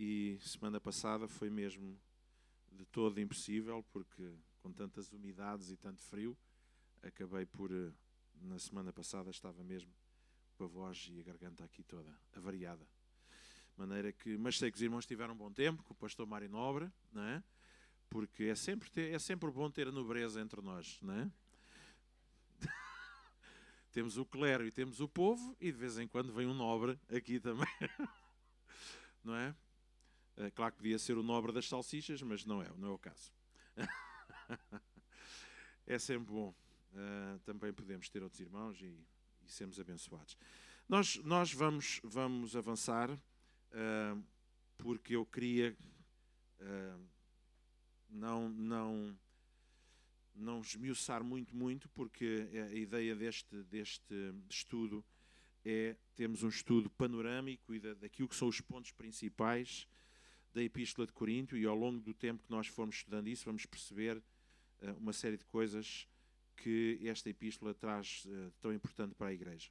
e semana passada foi mesmo de todo impossível, porque com tantas umidades e tanto frio, acabei por, na semana passada estava mesmo com a voz e a garganta aqui toda avariada. Maneira que, mas sei que os irmãos tiveram um bom tempo, com o pastor Mário Nobre, não é? Porque é sempre bom ter a nobreza entre nós, não é? Temos o clero e temos o povo, e de vez em quando vem um nobre aqui também, não é? Claro que podia ser o nobre das salsichas, mas não é o caso. É sempre bom. Também podemos ter outros irmãos e sermos abençoados. Nós vamos avançar, porque eu queria não esmiuçar muito, porque a ideia deste estudo é termos um estudo panorâmico e daquilo que são os pontos principais da Epístola de Corinto, e ao longo do tempo que nós formos estudando isso, vamos perceber uma série de coisas que esta Epístola traz tão importante para a Igreja.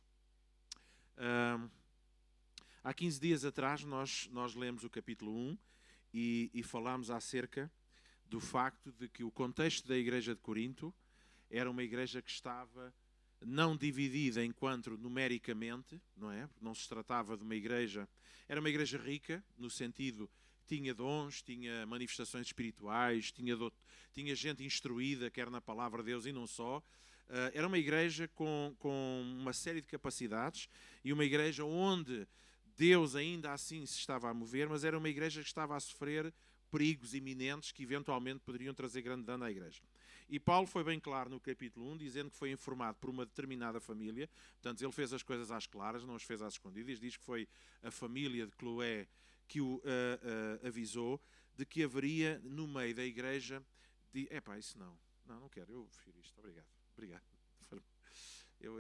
Há 15 dias atrás nós lemos o capítulo 1 e falámos acerca do facto de que o contexto da Igreja de Corinto era uma igreja que estava não dividida enquanto numericamente, não é? Não se tratava de uma igreja... Era uma igreja rica, no sentido... Tinha dons, tinha manifestações espirituais, tinha gente instruída, quer na palavra de Deus e não só. Era uma igreja com uma série de capacidades e uma igreja onde Deus ainda assim se estava a mover, mas era uma igreja que estava a sofrer perigos iminentes que eventualmente poderiam trazer grande dano à igreja. E Paulo foi bem claro no capítulo 1, dizendo que foi informado por uma determinada família. Portanto, ele fez as coisas às claras, não as fez às escondidas. Diz que foi a família de Cloé que o avisou de que haveria no meio da igreja... isso não quero, eu prefiro isto, obrigado.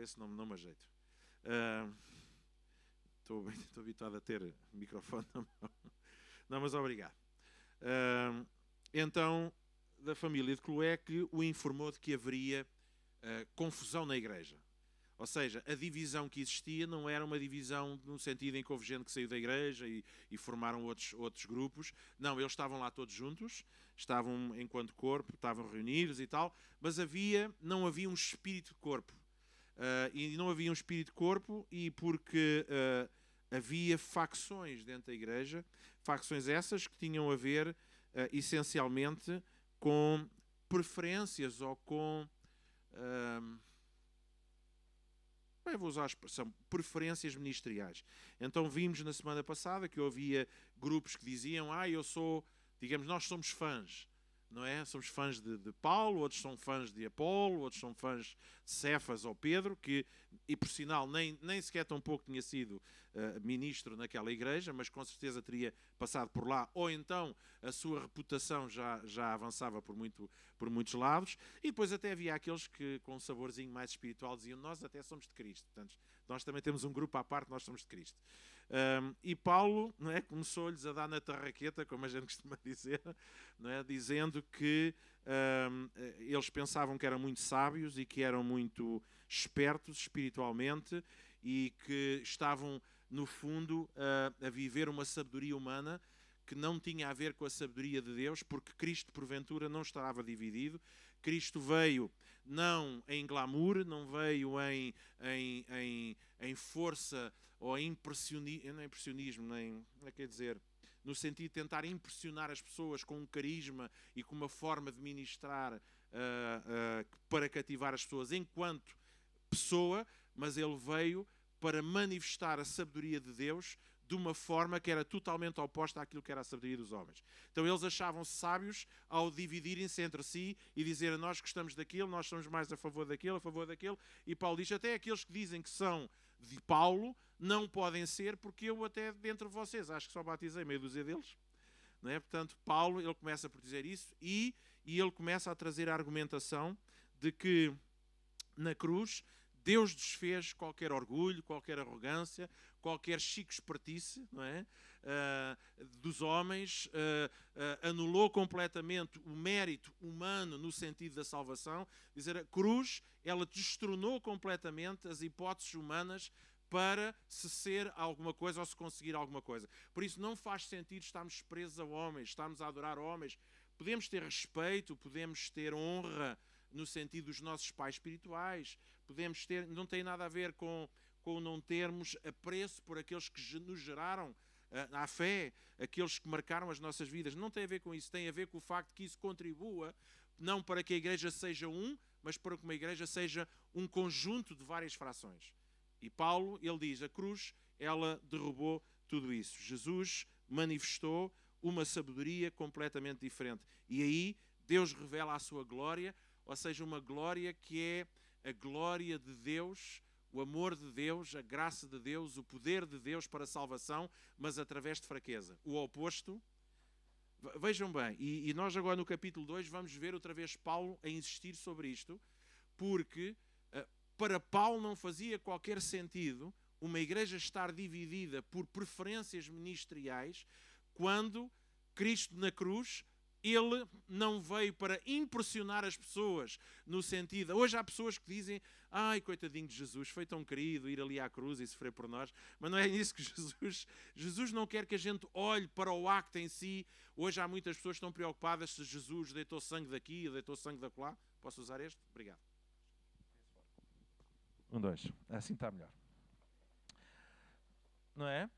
Esse não me ajeito. Estou habituado a ter microfone na mão. Não, mas obrigado. Então, da família de Cloé, que o informou de que haveria confusão na igreja. Ou seja, a divisão que existia não era uma divisão no sentido em que houve gente que saiu da igreja e formaram outros grupos. Não, eles estavam lá todos juntos, estavam enquanto corpo, estavam reunidos e tal, mas não havia um espírito de corpo. E não havia um espírito de corpo e porque havia facções dentro da igreja, facções essas que tinham a ver essencialmente com preferências ou com... eu vou usar a expressão preferências ministeriais. Então vimos na semana passada que havia grupos que diziam, nós somos fãs, não é? Somos fãs de Paulo, outros são fãs de Apolo, outros são fãs de Cefas ou Pedro, e por sinal nem sequer tão pouco tinha sido ministro naquela igreja, mas com certeza teria passado por lá, ou então a sua reputação já avançava por muitos lados, e depois até havia aqueles que com um saborzinho mais espiritual diziam, nós até somos de Cristo, portanto, nós também temos um grupo à parte, nós somos de Cristo. E Paulo, não é, começou-lhes a dar na tarraqueta, como a gente costuma dizer, não é, dizendo que eles pensavam que eram muito sábios e que eram muito espertos espiritualmente e que estavam, no fundo, a viver uma sabedoria humana que não tinha a ver com a sabedoria de Deus, porque Cristo, porventura, não estava dividido. Cristo veio não em glamour, não veio em força ou em impressionismo, no sentido de tentar impressionar as pessoas com um carisma e com uma forma de ministrar para cativar as pessoas enquanto pessoa, mas ele veio para manifestar a sabedoria de Deus de uma forma que era totalmente oposta àquilo que era a sabedoria dos homens. Então eles achavam-se sábios ao dividirem-se entre si e dizer nós gostamos daquilo, nós somos mais a favor daquele, e Paulo diz até aqueles que dizem que são de Paulo não podem ser, porque eu até dentre vocês acho que só batizei meia dúzia deles. Não é? Portanto, Paulo ele começa por dizer isso e ele começa a trazer a argumentação de que na cruz Deus desfez qualquer orgulho, qualquer arrogância, qualquer chico espertice, não é? Dos homens, anulou completamente o mérito humano no sentido da salvação. Dizer, a cruz, ela destronou completamente as hipóteses humanas para se ser alguma coisa ou se conseguir alguma coisa. Por isso não faz sentido estarmos presos a homens, estarmos a adorar homens. Podemos ter respeito, podemos ter honra no sentido dos nossos pais espirituais, podemos ter, não tem nada a ver com não termos apreço por aqueles que nos geraram à fé, aqueles que marcaram as nossas vidas. Não tem a ver com isso, tem a ver com o facto que isso contribua não para que a igreja seja mas para que uma igreja seja um conjunto de várias frações. E Paulo, ele diz, a cruz, ela derrubou tudo isso. Jesus manifestou uma sabedoria completamente diferente. E aí Deus revela a sua glória, ou seja, uma glória que é a glória de Deus, o amor de Deus, a graça de Deus, o poder de Deus para a salvação, mas através de fraqueza. O oposto, vejam bem, e nós agora no capítulo 2 vamos ver outra vez Paulo a insistir sobre isto, porque para Paulo não fazia qualquer sentido uma igreja estar dividida por preferências ministeriais quando Cristo na cruz, ele não veio para impressionar as pessoas no sentido... Hoje há pessoas que dizem, ai, coitadinho de Jesus, foi tão querido ir ali à cruz e sofrer por nós, mas não é isso que Jesus não quer que a gente olhe para o acto em si. Hoje há muitas pessoas que estão preocupadas se Jesus deitou sangue daqui ou deitou sangue da lá. Posso usar este? Obrigado. 1, 2. Assim está melhor. Não é?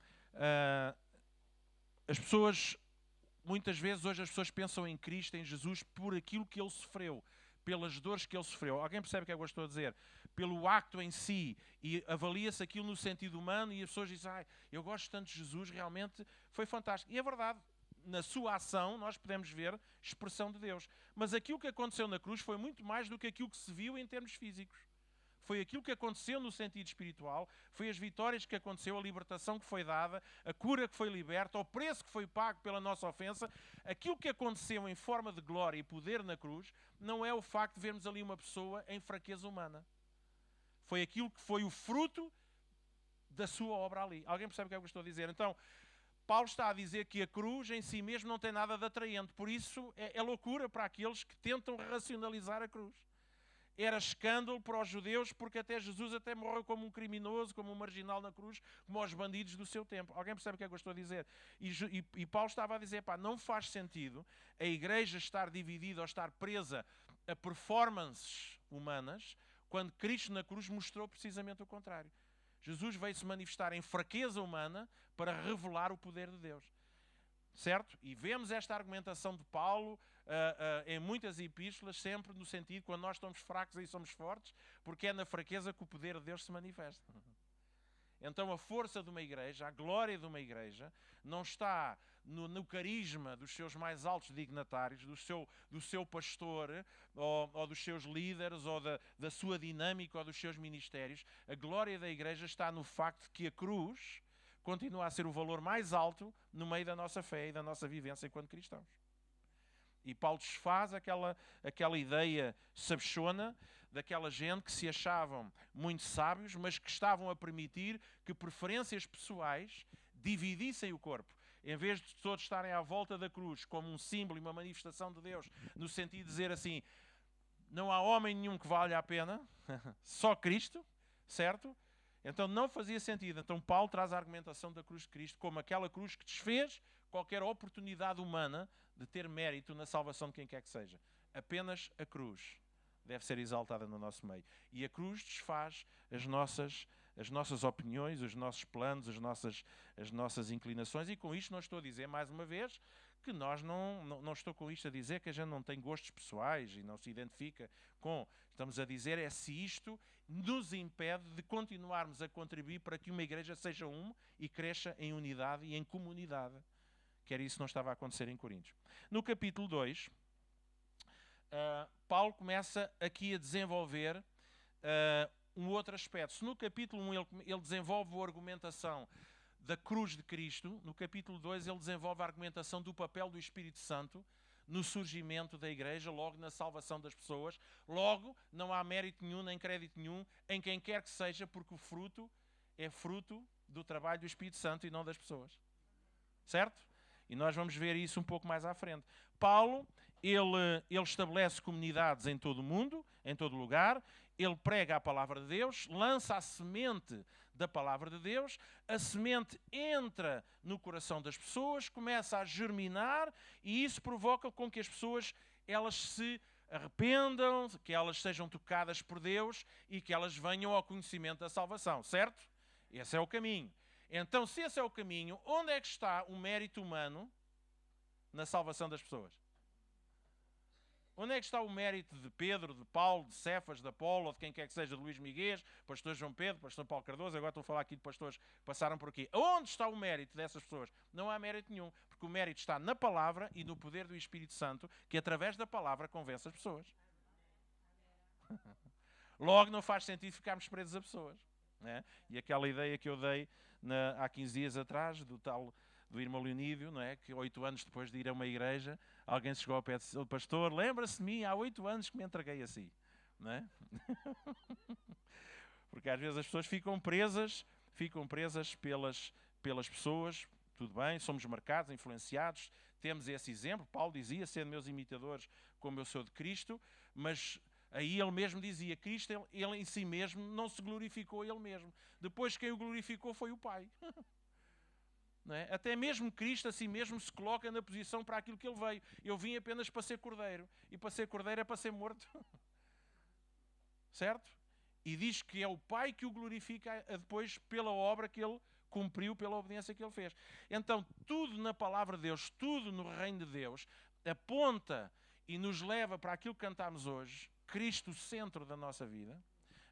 As pessoas... Muitas vezes hoje as pessoas pensam em Cristo, em Jesus, por aquilo que ele sofreu, pelas dores que ele sofreu. Alguém percebe o que é que eu estou a dizer? Pelo acto em si, e avalia-se aquilo no sentido humano, e as pessoas dizem, eu gosto tanto de Jesus, realmente foi fantástico. E é verdade, na sua ação nós podemos ver expressão de Deus. Mas aquilo que aconteceu na cruz foi muito mais do que aquilo que se viu em termos físicos. Foi aquilo que aconteceu no sentido espiritual, foi as vitórias que aconteceu, a libertação que foi dada, a cura que foi liberta, o preço que foi pago pela nossa ofensa. Aquilo que aconteceu em forma de glória e poder na cruz não é o facto de vermos ali uma pessoa em fraqueza humana. Foi aquilo que foi o fruto da sua obra ali. Alguém percebe o que é que eu estou a dizer? Então, Paulo está a dizer que a cruz em si mesmo não tem nada de atraente. Por isso é loucura para aqueles que tentam racionalizar a cruz. Era escândalo para os judeus, porque até Jesus até morreu como um criminoso, como um marginal na cruz, como os bandidos do seu tempo. Alguém percebe o que é que eu estou a dizer? E Paulo estava a dizer, não faz sentido a igreja estar dividida ou estar presa a performances humanas, quando Cristo na cruz mostrou precisamente o contrário. Jesus veio se manifestar em fraqueza humana para revelar o poder de Deus. Certo? E vemos esta argumentação de Paulo em muitas epístolas, sempre no sentido, quando nós estamos fracos aí somos fortes, porque é na fraqueza que o poder de Deus se manifesta. Então a força de uma igreja, a glória de uma igreja, não está no carisma dos seus mais altos dignatários, do seu pastor, ou dos seus líderes, ou da sua dinâmica, ou dos seus ministérios. A glória da igreja está no facto de que a cruz continua a ser o valor mais alto no meio da nossa fé e da nossa vivência enquanto cristãos. E Paulo desfaz aquela ideia sabichona daquela gente que se achavam muito sábios, mas que estavam a permitir que preferências pessoais dividissem o corpo. Em vez de todos estarem à volta da cruz como um símbolo e uma manifestação de Deus, no sentido de dizer assim, não há homem nenhum que valha a pena, só Cristo, certo? Então não fazia sentido. Então Paulo traz a argumentação da cruz de Cristo como aquela cruz que desfez qualquer oportunidade humana de ter mérito na salvação de quem quer que seja. Apenas a cruz deve ser exaltada no nosso meio. E a cruz desfaz as nossas opiniões, os nossos planos, as nossas inclinações. E com isto não estou a dizer, mais uma vez, que nós não estou com isto a dizer que a gente não tem gostos pessoais e não se identifica com... Estamos a dizer se isto nos impede de continuarmos a contribuir para que uma igreja seja e cresça em unidade e em comunidade. Que era isso que não estava a acontecer em Coríntios. No capítulo 2, Paulo começa aqui a desenvolver um outro aspecto. Se no capítulo 1 ele desenvolve a argumentação da cruz de Cristo, no capítulo 2 ele desenvolve a argumentação do papel do Espírito Santo no surgimento da igreja, logo na salvação das pessoas. Logo, não há mérito nenhum, nem crédito nenhum, em quem quer que seja, porque o fruto é fruto do trabalho do Espírito Santo e não das pessoas. Certo? E nós vamos ver isso um pouco mais à frente. Paulo, ele estabelece comunidades em todo o mundo, em todo lugar, ele prega a palavra de Deus, lança a semente da palavra de Deus, a semente entra no coração das pessoas, começa a germinar e isso provoca com que as pessoas elas se arrependam, que elas sejam tocadas por Deus e que elas venham ao conhecimento da salvação, certo? Esse é o caminho. Então, se esse é o caminho, onde é que está o mérito humano na salvação das pessoas? Onde é que está o mérito de Pedro, de Paulo, de Cefas, de Apolo, ou de quem quer que seja, de Luís Miguel, pastor João Pedro, pastor Paulo Cardoso, agora estou a falar aqui de pastores que passaram por aqui. Onde está o mérito dessas pessoas? Não há mérito nenhum, porque o mérito está na palavra e no poder do Espírito Santo, que através da palavra convence as pessoas. Logo não faz sentido ficarmos presos a pessoas. Né? E aquela ideia que eu dei há 15 dias atrás, do irmão Leonídio, não é? Que 8 anos depois de ir a uma igreja, alguém chegou ao pé do pastor, lembra-se de mim, há 8 anos que me entreguei assim. Não é? Porque às vezes as pessoas ficam presas pelas pessoas, tudo bem, somos marcados, influenciados, temos esse exemplo, Paulo dizia, sendo meus imitadores como eu sou de Cristo, mas aí ele mesmo dizia, Cristo, ele em si mesmo não se glorificou ele mesmo. Depois quem o glorificou foi o Pai. Não é? Até mesmo Cristo a si mesmo se coloca na posição para aquilo que ele veio. Eu vim apenas para ser cordeiro. E para ser cordeiro é para ser morto. Certo? E diz que é o Pai que o glorifica depois pela obra que ele cumpriu, pela obediência que ele fez. Então, tudo na palavra de Deus, tudo no reino de Deus, aponta e nos leva para aquilo que cantámos hoje, Cristo centro da nossa vida,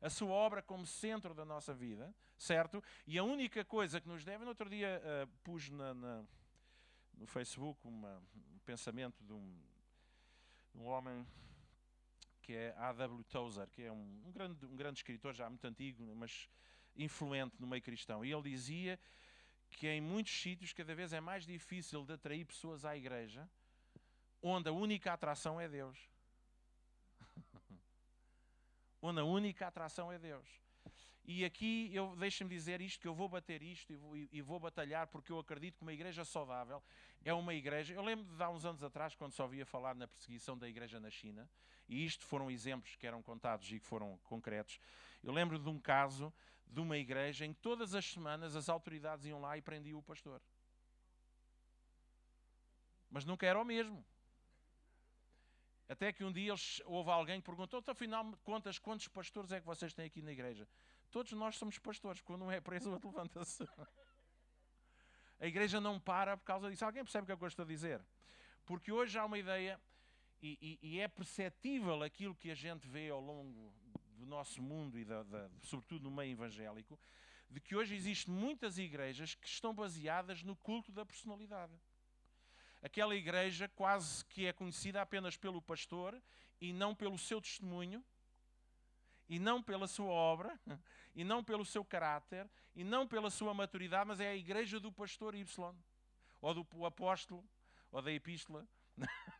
a sua obra como centro da nossa vida, certo? E a única coisa que nos deve... No outro dia pus no Facebook um pensamento de um homem que é A.W. Tozer, que é um grande escritor, já muito antigo, mas influente no meio cristão. E ele dizia que em muitos sítios cada vez é mais difícil de atrair pessoas à igreja, onde a única atração é Deus. Onde a única atração é Deus. E aqui, deixem-me dizer isto, que eu vou bater isto e vou batalhar, porque eu acredito que uma igreja saudável é uma igreja... Eu lembro de há uns anos atrás, quando só ouvia falar na perseguição da igreja na China, e isto foram exemplos que eram contados e que foram concretos. Eu lembro de um caso de uma igreja em que todas as semanas as autoridades iam lá e prendiam o pastor. Mas nunca era o mesmo. Até que um dia houve alguém que perguntou, então, afinal de contas, quantos pastores é que vocês têm aqui na igreja? Todos nós somos pastores. Quando um é preso, o outro levanta-se. A igreja não para por causa disso. Alguém percebe o que é que eu estou a dizer? Porque hoje há uma ideia, e é perceptível aquilo que a gente vê ao longo do nosso mundo, e sobretudo no meio evangélico, de que hoje existem muitas igrejas que estão baseadas no culto da personalidade. Aquela igreja quase que é conhecida apenas pelo pastor e não pelo seu testemunho, e não pela sua obra, e não pelo seu caráter, e não pela sua maturidade, mas é a igreja do pastor Y, ou do apóstolo, ou da epístola,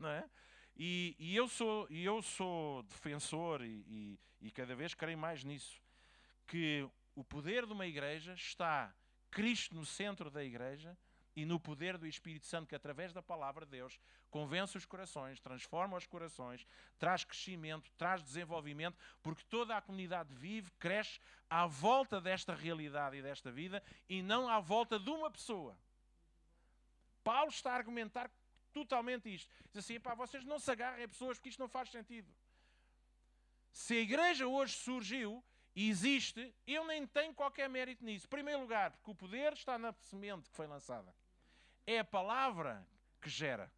não é? E eu sou defensor e cada vez creio mais nisso, que o poder de uma igreja está Cristo no centro da igreja, e no poder do Espírito Santo, que através da palavra de Deus convence os corações, transforma os corações, traz crescimento, traz desenvolvimento, porque toda a comunidade vive, cresce à volta desta realidade e desta vida e não à volta de uma pessoa. Paulo está a argumentar totalmente isto. Diz assim, pá, vocês não se agarrem a pessoas porque isto não faz sentido. Se a igreja hoje surgiu e existe, eu nem tenho qualquer mérito nisso. Em primeiro lugar, porque o poder está na semente que foi lançada. É a palavra que gera.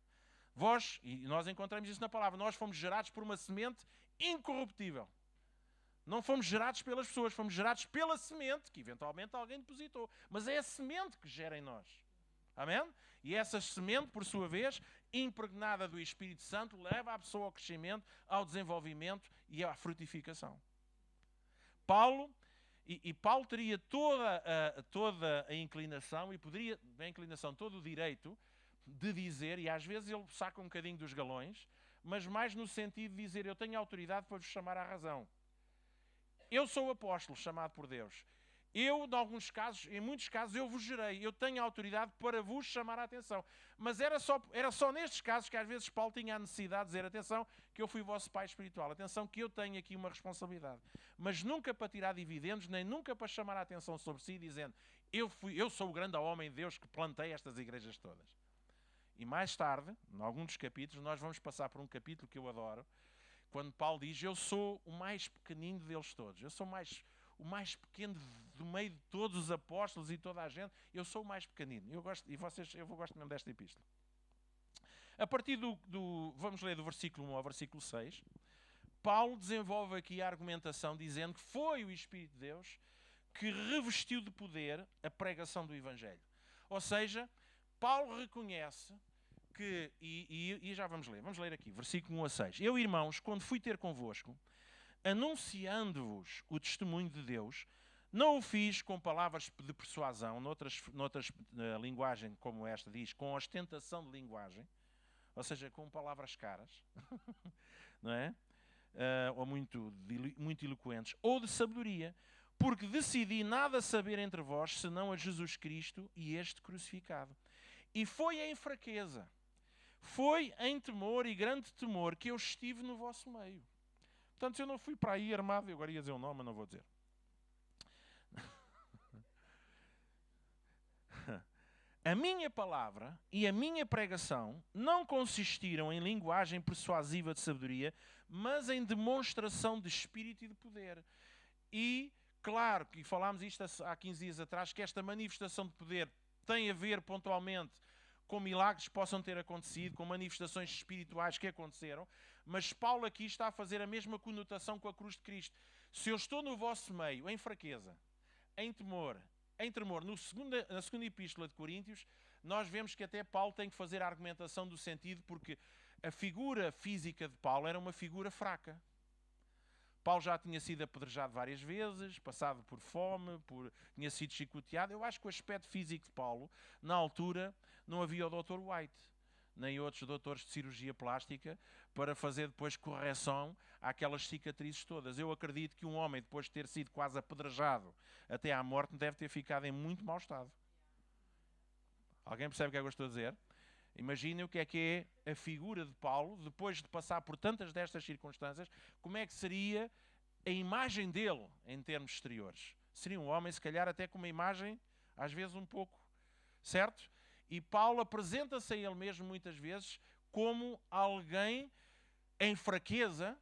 E nós encontramos isso na palavra, nós fomos gerados por uma semente incorruptível. Não fomos gerados pelas pessoas, fomos gerados pela semente, que eventualmente alguém depositou. Mas é a semente que gera em nós. Amém? E essa semente, por sua vez, impregnada do Espírito Santo, leva a pessoa ao crescimento, ao desenvolvimento e à frutificação. Paulo teria toda a inclinação, e poderia, a inclinação, todo o direito de dizer, e às vezes ele saca um bocadinho dos galões, mas mais no sentido de dizer, eu tenho autoridade para vos chamar à razão. Eu sou o apóstolo chamado por Deus. Eu, em muitos casos, eu vos gerei. Eu tenho a autoridade para vos chamar a atenção. Mas era só nestes casos que às vezes Paulo tinha a necessidade de dizer, atenção, que eu fui vosso pai espiritual. Atenção, que eu tenho aqui uma responsabilidade. Mas nunca para tirar dividendos, nem nunca para chamar a atenção sobre si, dizendo, eu sou o grande homem de Deus que plantei estas igrejas todas. E mais tarde, em algum dos capítulos, nós vamos passar por um capítulo que eu adoro, quando Paulo diz, eu sou o mais pequenino deles todos. Eu sou o mais pequeno do meio de todos os apóstolos e toda a gente. Eu sou o mais pequenino. Eu gosto mesmo desta epístola. A partir vamos ler do versículo 1 ao versículo 6, Paulo desenvolve aqui a argumentação dizendo que foi o Espírito de Deus que revestiu de poder a pregação do Evangelho. Ou seja, Paulo reconhece que, e já vamos ler aqui, versículo 1 a 6. Eu, irmãos, quando fui ter convosco, anunciando-vos o testemunho de Deus, não o fiz com palavras de persuasão, noutras linguagem como esta diz, com ostentação de linguagem, ou seja, com palavras caras, não é? Ou muito eloquentes, ou de sabedoria, porque decidi nada saber entre vós, senão a Jesus Cristo e este crucificado. E foi em fraqueza, foi em temor e grande temor que eu estive no vosso meio. Portanto, eu não fui para aí armado, eu agora ia dizer o nome, mas não vou dizer. A minha palavra e a minha pregação não consistiram em linguagem persuasiva de sabedoria, mas em demonstração de espírito e de poder. E, claro, que falámos isto há 15 dias atrás, que esta manifestação de poder tem a ver pontualmente com milagres que possam ter acontecido, com manifestações espirituais que aconteceram, mas Paulo aqui está a fazer a mesma conotação com a cruz de Cristo. Se eu estou no vosso meio, em fraqueza, em temor, na segunda epístola de Coríntios, nós vemos que até Paulo tem que fazer a argumentação do sentido, porque a figura física de Paulo era uma figura fraca. Paulo já tinha sido apedrejado várias vezes, passado por fome, tinha sido chicoteado. Eu acho que o aspecto físico de Paulo, na altura, não havia o Dr. White, nem outros doutores de cirurgia plástica, para fazer depois correção àquelas cicatrizes todas. Eu acredito que um homem, depois de ter sido quase apedrejado até à morte, deve ter ficado em muito mau estado. Alguém percebe o que é que eu estou a dizer? Imaginem o que é a figura de Paulo, depois de passar por tantas destas circunstâncias, como é que seria a imagem dele em termos exteriores. Seria um homem, se calhar, até com uma imagem, às vezes, um pouco, certo? E Paulo apresenta-se a ele mesmo, muitas vezes, como alguém em fraqueza,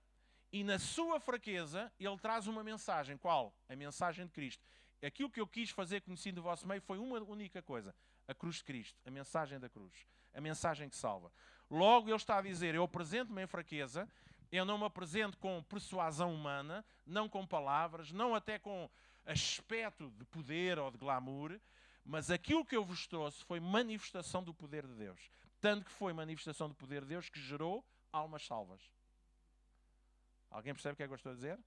e na sua fraqueza, ele traz uma mensagem. Qual? A mensagem de Cristo. Aquilo que eu quis fazer conhecido do vosso meio foi uma única coisa. A cruz de Cristo, a mensagem da cruz, a mensagem que salva. Logo ele está a dizer, eu apresento-me em fraqueza, eu não me apresento com persuasão humana, não com palavras, não até com aspecto de poder ou de glamour, mas aquilo que eu vos trouxe foi manifestação do poder de Deus. Tanto que foi manifestação do poder de Deus que gerou almas salvas. Alguém percebe o que é que eu estou a dizer?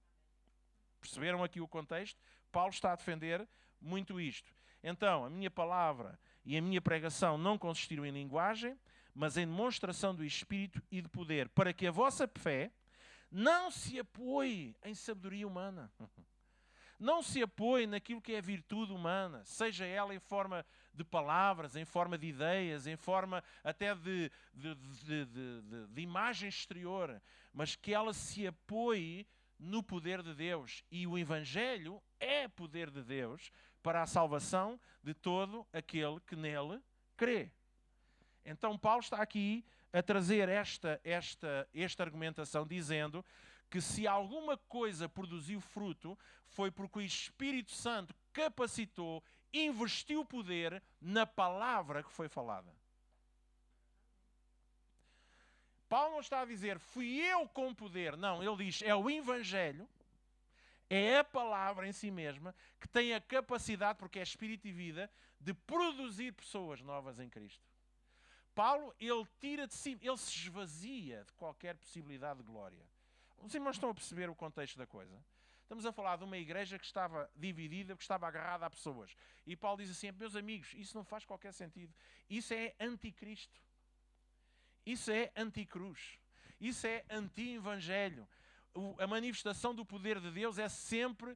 Perceberam aqui o contexto? Paulo está a defender muito isto. Então, a minha palavra e a minha pregação não consistiram em linguagem, mas em demonstração do Espírito e de poder, para que a vossa fé não se apoie em sabedoria humana. Não se apoie naquilo que é virtude humana, seja ela em forma de palavras, em forma de ideias, em forma até de imagem exterior, mas que ela se apoie no poder de Deus. E o Evangelho é poder de Deus para a salvação de todo aquele que nele crê. Então Paulo está aqui a trazer esta argumentação, dizendo que se alguma coisa produziu fruto, foi porque o Espírito Santo capacitou, investiu poder na palavra que foi falada. Paulo não está a dizer, fui eu com poder. Não, ele diz, é o Evangelho, é a palavra em si mesma, que tem a capacidade, porque é Espírito e vida, de produzir pessoas novas em Cristo. Paulo, ele tira de si, ele se esvazia de qualquer possibilidade de glória. Os irmãos estão a perceber o contexto da coisa? Estamos a falar de uma igreja que estava dividida, que estava agarrada a pessoas. E Paulo diz assim, meus amigos, isso não faz qualquer sentido. Isso é anticristo. Isso é anticruz. Isso é anti-evangelho. A manifestação do poder de Deus é sempre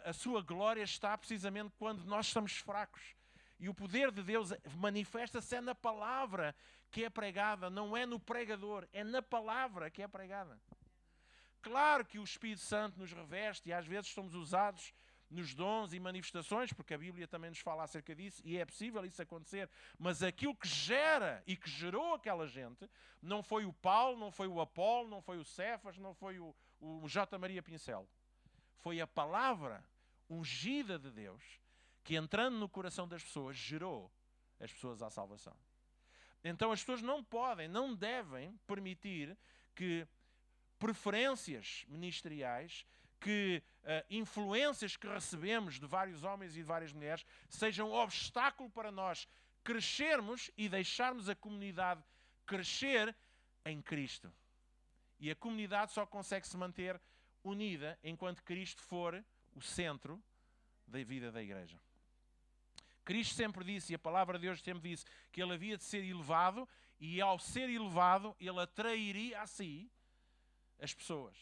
a sua glória está precisamente quando nós estamos fracos. E o poder de Deus manifesta-se na palavra que é pregada, não é no pregador, é na palavra que é pregada. Claro que o Espírito Santo nos reveste e às vezes somos usados nos dons e manifestações, porque a Bíblia também nos fala acerca disso e é possível isso acontecer, mas aquilo que gera e que gerou aquela gente não foi o Paulo, não foi o Apolo, não foi o Cefas, não foi o J. Maria Pincel. Foi a palavra ungida de Deus que, entrando no coração das pessoas, gerou as pessoas à salvação. Então as pessoas não podem, não devem permitir que preferências ministeriais, que influências que recebemos de vários homens e de várias mulheres sejam um obstáculo para nós crescermos e deixarmos a comunidade crescer em Cristo. E a comunidade só consegue se manter unida enquanto Cristo for o centro da vida da igreja. Cristo sempre disse, e a palavra de Deus sempre disse, que ele havia de ser elevado, e ao ser elevado, ele atrairia a si as pessoas.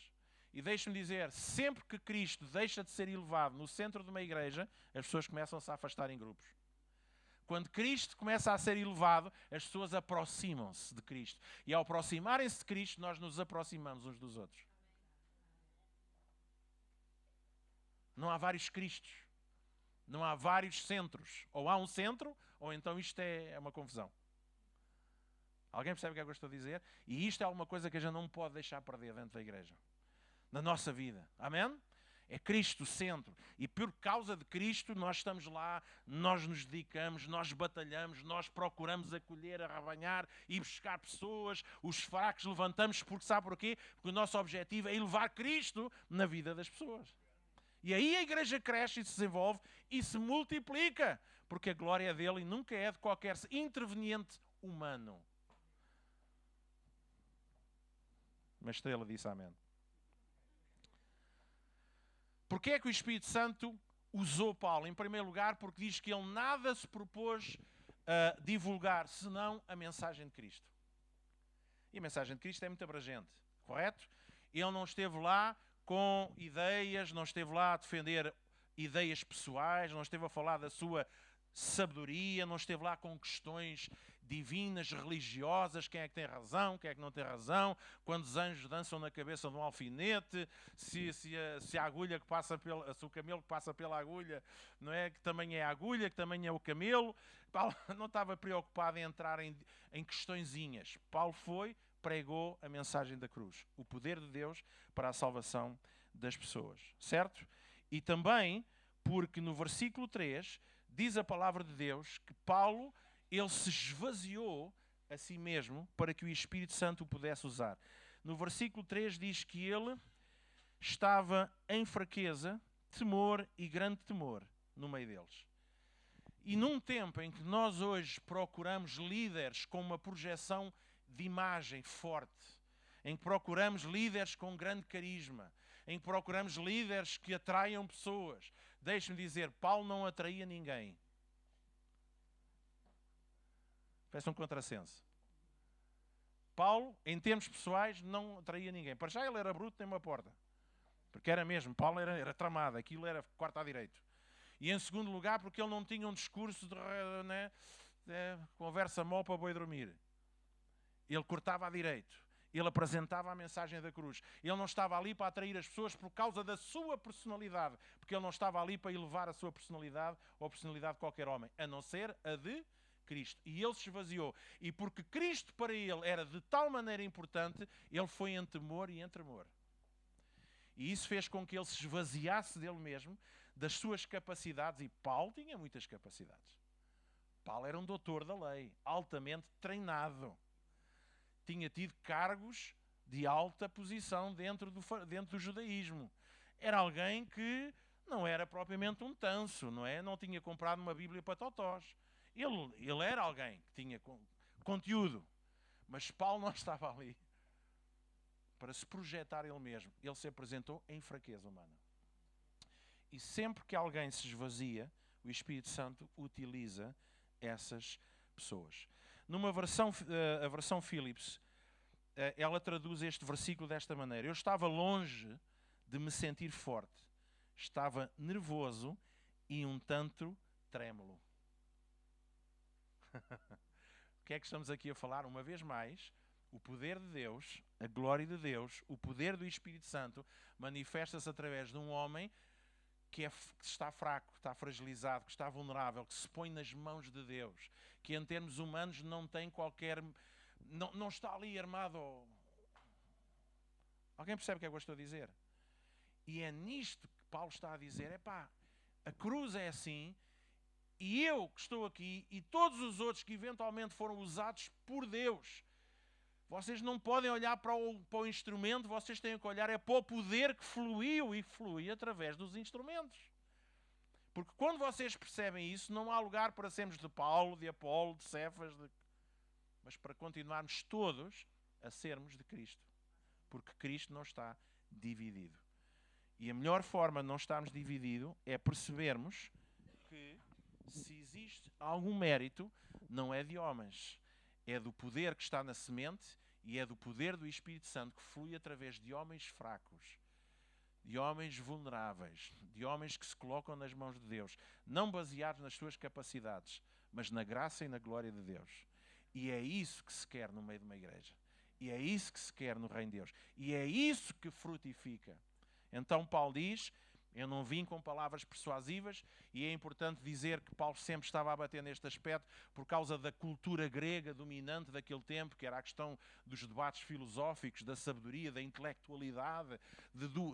E deixe-me dizer, sempre que Cristo deixa de ser elevado no centro de uma igreja, as pessoas começam-se a afastar em grupos. Quando Cristo começa a ser elevado, as pessoas aproximam-se de Cristo. E ao aproximarem-se de Cristo, nós nos aproximamos uns dos outros. Não há vários Cristos. Não há vários centros. Ou há um centro, ou então isto é uma confusão. Alguém percebe o que é que eu estou a dizer? E isto é uma coisa que a gente não pode deixar perder dentro da igreja. Na nossa vida. Amém? É Cristo o centro. E por causa de Cristo nós estamos lá, nós nos dedicamos, nós batalhamos, nós procuramos acolher, arrabanhar e buscar pessoas, os fracos levantamos, porque sabe porquê? Porque o nosso objetivo é elevar Cristo na vida das pessoas. E aí a igreja cresce e se desenvolve e se multiplica, porque a glória é dele e nunca é de qualquer interveniente humano. Uma estrela disse amém. Porquê é que o Espírito Santo usou Paulo? Em primeiro lugar, porque diz que ele nada se propôs a divulgar, senão a mensagem de Cristo. E a mensagem de Cristo é muito abrangente, correto? Ele não esteve lá com ideias, não esteve lá a defender ideias pessoais, não esteve a falar da sua sabedoria, não esteve lá com questões divinas, religiosas, quem é que tem razão, quem é que não tem razão, quantos anjos dançam na cabeça de um alfinete, se a agulha que passa se o camelo que passa pela agulha, não é, que também é a agulha, que também é o camelo. Paulo não estava preocupado em entrar em questõezinhas. Paulo pregou a mensagem da cruz, o poder de Deus para a salvação das pessoas, certo? E também porque no versículo 3 diz a palavra de Deus que Paulo, ele se esvaziou a si mesmo para que o Espírito Santo o pudesse usar. No versículo 3 diz que ele estava em fraqueza, temor e grande temor no meio deles. E num tempo em que nós hoje procuramos líderes com uma projeção de imagem forte, em que procuramos líderes com grande carisma, em que procuramos líderes que atraiam pessoas, deixe-me dizer, Paulo não atraía ninguém. Parece um contrassenso. Paulo, em termos pessoais, não atraía ninguém. Para já ele era bruto, nem uma porta. Porque era mesmo, Paulo era tramado, aquilo era quarto à direito. E em segundo lugar, porque ele não tinha um discurso de conversa mole para boi dormir. Ele cortava à direito. Ele apresentava a mensagem da cruz. Ele não estava ali para atrair as pessoas por causa da sua personalidade. Porque ele não estava ali para elevar a sua personalidade ou a personalidade de qualquer homem. A não ser a de Cristo. E ele se esvaziou. E porque Cristo para ele era de tal maneira importante, ele foi em temor e em tremor. E isso fez com que ele se esvaziasse dele mesmo, das suas capacidades. E Paulo tinha muitas capacidades. Paulo era um doutor da lei, altamente treinado. Tinha tido cargos de alta posição dentro do judaísmo. Era alguém que não era propriamente um tanso, não é? Não tinha comprado uma Bíblia para totós. Ele era alguém que tinha conteúdo. Mas Paulo não estava ali para se projetar ele mesmo. Ele se apresentou em fraqueza humana. E sempre que alguém se esvazia, o Espírito Santo utiliza essas pessoas. Numa versão, a versão Phillips, ela traduz este versículo desta maneira. Eu estava longe de me sentir forte. estava nervoso e um tanto trêmulo. O que é que estamos aqui a falar? Uma vez mais, o poder de Deus, a glória de Deus, o poder do Espírito Santo manifesta-se através de um homem que está fraco, que está fragilizado, que está vulnerável, que se põe nas mãos de Deus, que em termos humanos não tem qualquer... Não está ali armado. Alguém percebe o que é que eu estou a dizer? E é nisto que Paulo está a dizer, a cruz é assim, e eu que estou aqui, e todos os outros que eventualmente foram usados por Deus, vocês não podem olhar para o instrumento, vocês têm que olhar para o poder que fluiu e flui através dos instrumentos. Porque quando vocês percebem isso, não há lugar para sermos de Paulo, de Apolo, de Cefas, mas para continuarmos todos a sermos de Cristo. Porque Cristo não está dividido. E a melhor forma de não estarmos divididos é percebermos que se existe algum mérito, não é de homens. É do poder que está na semente e é do poder do Espírito Santo que flui através de homens fracos, de homens vulneráveis, de homens que se colocam nas mãos de Deus, não baseados nas suas capacidades, mas na graça e na glória de Deus. E é isso que se quer no meio de uma igreja. E é isso que se quer no reino de Deus. E é isso que frutifica. Então Paulo diz... Eu não vim com palavras persuasivas, e é importante dizer que Paulo sempre estava a bater neste aspecto por causa da cultura grega dominante daquele tempo, que era a questão dos debates filosóficos, da sabedoria, da intelectualidade,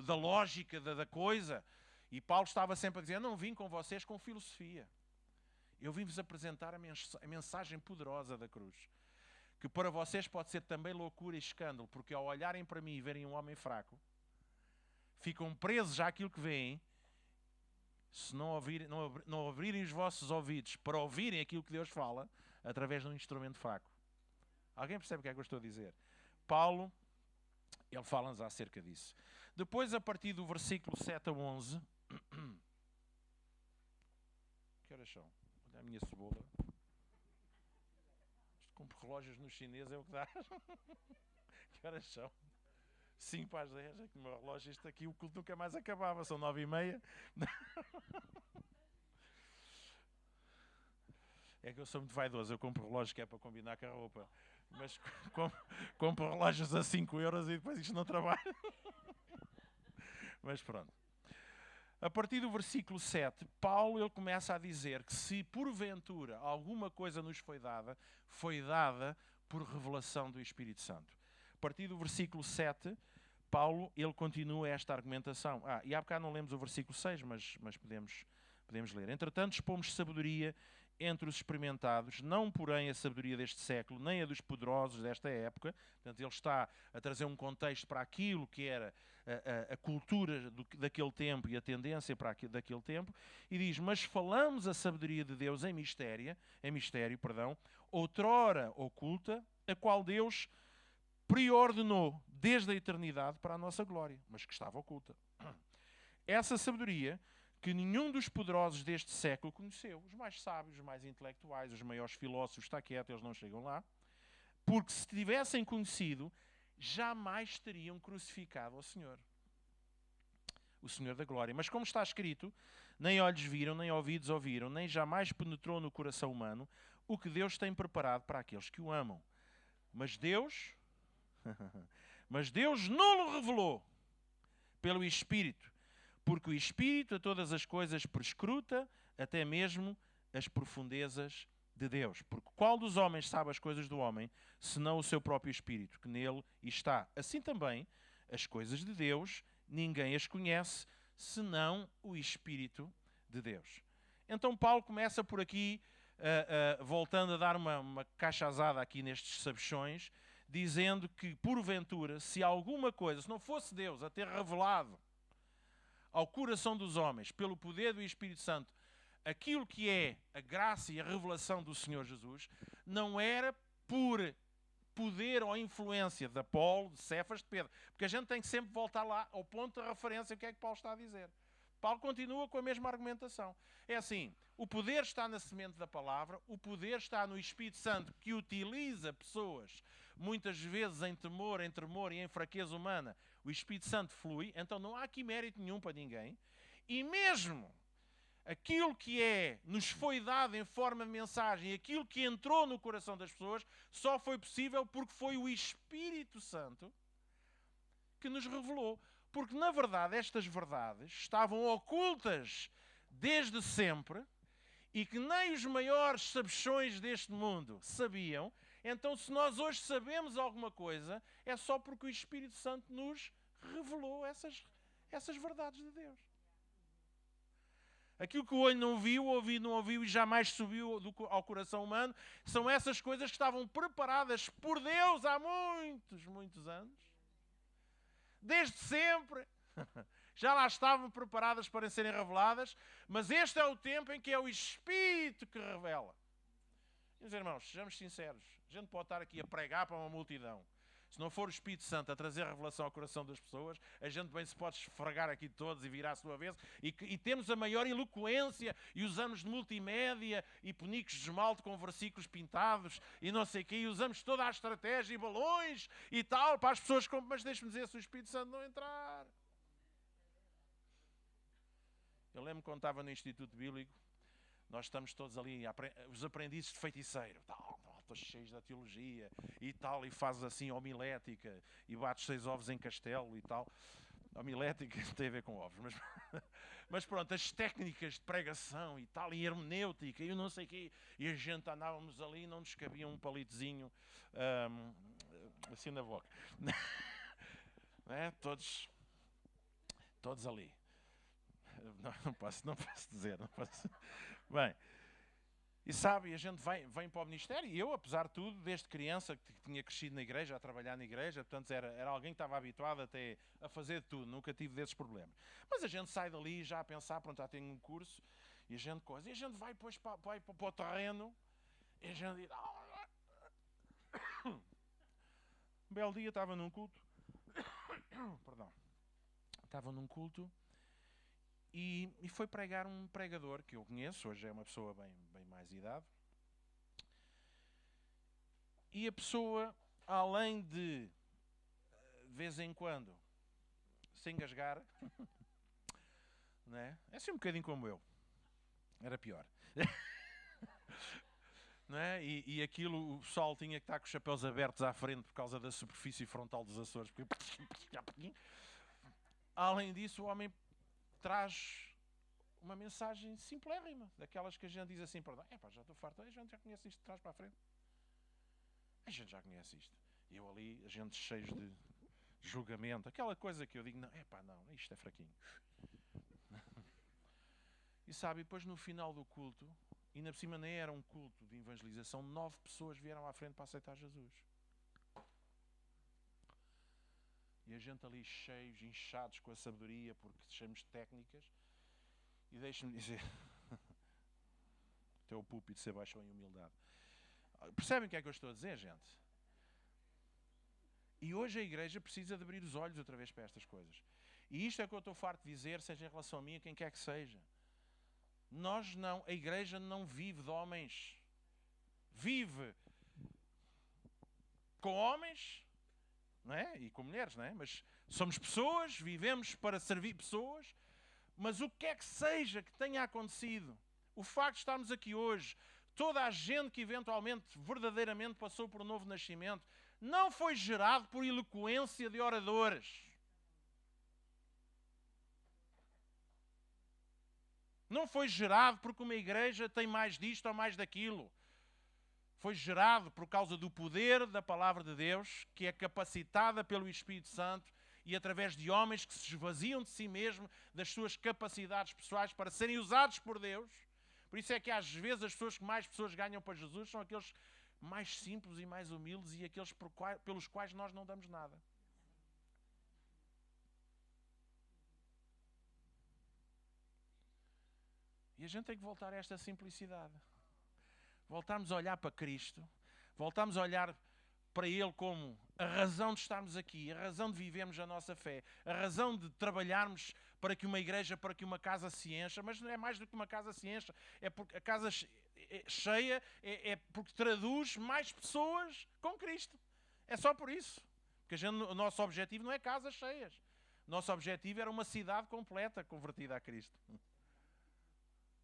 da lógica da coisa. E Paulo estava sempre a dizer, eu não vim com vocês com filosofia. Eu vim-vos apresentar a mensagem poderosa da cruz. Que para vocês pode ser também loucura e escândalo, porque ao olharem para mim e verem um homem fraco, ficam presos àquilo que veem, se não abrirem os vossos ouvidos para ouvirem aquilo que Deus fala, através de um instrumento fraco. Alguém percebe o que é que eu estou a dizer? Paulo, ele fala-nos acerca disso. Depois, a partir do versículo 7 a 11... Que horas são? Olha a minha cebola. Isto compro relógios no chinês, é o que dá. Que horas são? 5 para as 10, é que o meu relógio, isto aqui, o culto nunca mais acabava, são 9h30. É que eu sou muito vaidoso, eu compro relógios que é para combinar com a roupa, mas compro relógios a 5 euros e depois isto não trabalha. Mas pronto. A partir do versículo 7, Paulo ele começa a dizer que se porventura alguma coisa nos foi dada por revelação do Espírito Santo. A partir do versículo 7, Paulo, ele continua esta argumentação. E há bocado não lemos o versículo 6, mas podemos ler. Entretanto, expomos sabedoria entre os experimentados, não porém a sabedoria deste século, nem a dos poderosos desta época. Portanto, ele está a trazer um contexto para aquilo que era a cultura daquele tempo e a tendência daquele tempo, e diz, mas falamos a sabedoria de Deus em mistério, outrora oculta, a qual Deus preordenou desde a eternidade para a nossa glória, mas que estava oculta. Essa sabedoria que nenhum dos poderosos deste século conheceu. Os mais sábios, os mais intelectuais, os maiores filósofos, está quieto, eles não chegam lá. Porque se tivessem conhecido, jamais teriam crucificado ao Senhor. O Senhor da glória. Mas como está escrito, nem olhos viram, nem ouvidos ouviram, nem jamais penetrou no coração humano o que Deus tem preparado para aqueles que o amam. Mas Deus não o revelou pelo Espírito, porque o Espírito a todas as coisas perscruta, até mesmo as profundezas de Deus. Porque qual dos homens sabe as coisas do homem, senão o seu próprio Espírito, que nele está? Assim também, as coisas de Deus, ninguém as conhece, senão o Espírito de Deus. Então Paulo começa por aqui, voltando a dar uma cachazada aqui nestes sabichões, dizendo que, porventura, se alguma coisa, se não fosse Deus a ter revelado ao coração dos homens, pelo poder do Espírito Santo, aquilo que é a graça e a revelação do Senhor Jesus, não era por poder ou influência de Apolo, de Cefas, de Pedro. Porque a gente tem que sempre voltar lá ao ponto de referência, o que é que Paulo está a dizer. Paulo continua com a mesma argumentação. É assim, o poder está na semente da palavra, o poder está no Espírito Santo, que utiliza pessoas, muitas vezes em tremor e em fraqueza humana. O Espírito Santo flui, então não há aqui mérito nenhum para ninguém. E mesmo aquilo que nos foi dado em forma de mensagem, aquilo que entrou no coração das pessoas, só foi possível porque foi o Espírito Santo que nos revelou. Porque, na verdade, estas verdades estavam ocultas desde sempre e que nem os maiores sabichões deste mundo sabiam. Então, se nós hoje sabemos alguma coisa, é só porque o Espírito Santo nos revelou essas verdades de Deus. Aquilo que o olho não viu, o ouvido não ouviu e jamais subiu ao coração humano, são essas coisas que estavam preparadas por Deus há muitos, muitos anos. Desde sempre. Já lá estavam preparadas para serem reveladas, mas este é o tempo em que é o Espírito que revela. Meus irmãos, sejamos sinceros, a gente pode estar aqui a pregar para uma multidão. Se não for o Espírito Santo a trazer a revelação ao coração das pessoas, a gente bem se pode esfregar aqui todos e virar a sua vez. E temos a maior eloquência e usamos de multimédia e panicos de esmalte com versículos pintados e não sei o quê. E usamos toda a estratégia e balões e tal para as pessoas. Mas deixe-me dizer, se o Espírito Santo não entrar. Eu lembro quando estava no Instituto Bíblico, nós estamos todos ali, os aprendizes de feiticeiro, tal, todos cheios da teologia e tal, e fazes assim homilética e bates 6 ovos em castelo e tal. Homilética tem a ver com ovos, mas pronto, as técnicas de pregação e tal, e hermenêutica e eu não sei o quê, e a gente andávamos ali e não nos cabia um palitozinho assim na boca. Todos ali. Não posso dizer, não posso. Bem, e sabe, a gente vem para o ministério, e eu, apesar de tudo, desde criança, que tinha crescido na igreja, a trabalhar na igreja, portanto era alguém que estava habituado até a fazer tudo, nunca tive desses problemas. Mas a gente sai dali já a pensar, pronto, já tenho um curso, e a gente vai depois para o terreno, e a gente diz... Um belo dia estava num culto, estava num culto, e foi pregar um pregador que eu conheço, hoje é uma pessoa bem mais idade. E a pessoa, além de vez em quando, se engasgar, né? É assim um bocadinho como eu. Era pior. Né? E aquilo, o pessoal tinha que estar com os chapéus abertos à frente por causa da superfície frontal dos Açores. Além disso, o homem traz uma mensagem simplérrima, daquelas que a gente diz assim, perdão, já estou farto, a gente já conhece isto de trás para a frente. A gente já conhece isto. E eu ali, a gente cheio de julgamento, aquela coisa que eu digo, não, isto é fraquinho. E sabe, depois no final do culto, e na por cima nem era um culto de evangelização, 9 pessoas vieram à frente para aceitar Jesus. E a gente ali cheios, inchados com a sabedoria, porque cheios de técnicas. E deixe-me dizer, até o púlpito se abaixou em humildade. Percebem o que é que eu estou a dizer, gente? E hoje a igreja precisa de abrir os olhos outra vez para estas coisas. E isto é o que eu estou farto de dizer, seja em relação a mim, a quem quer que seja. A igreja não vive de homens. Vive com homens, não é? E com mulheres, não é? Mas somos pessoas, vivemos para servir pessoas, mas o que é que seja que tenha acontecido, o facto de estarmos aqui hoje, toda a gente que eventualmente, verdadeiramente passou por um novo nascimento, não foi gerado por eloquência de oradores. Não foi gerado porque uma igreja tem mais disto ou mais daquilo. Foi gerado por causa do poder da palavra de Deus, que é capacitada pelo Espírito Santo e através de homens que se esvaziam de si mesmos, das suas capacidades pessoais para serem usados por Deus. Por isso é que às vezes as pessoas que mais pessoas ganham para Jesus são aqueles mais simples e mais humildes e aqueles pelos quais nós não damos nada. E a gente tem que voltar a esta simplicidade. Voltarmos a olhar para Cristo, voltarmos a olhar para Ele como a razão de estarmos aqui, a razão de vivermos a nossa fé, a razão de trabalharmos para que uma igreja, para que uma casa se encha, mas não é mais do que uma casa se encha, é porque a casa cheia é porque traduz mais pessoas com Cristo. É só por isso. Porque o nosso objetivo não é casas cheias. Nosso objetivo era uma cidade completa convertida a Cristo.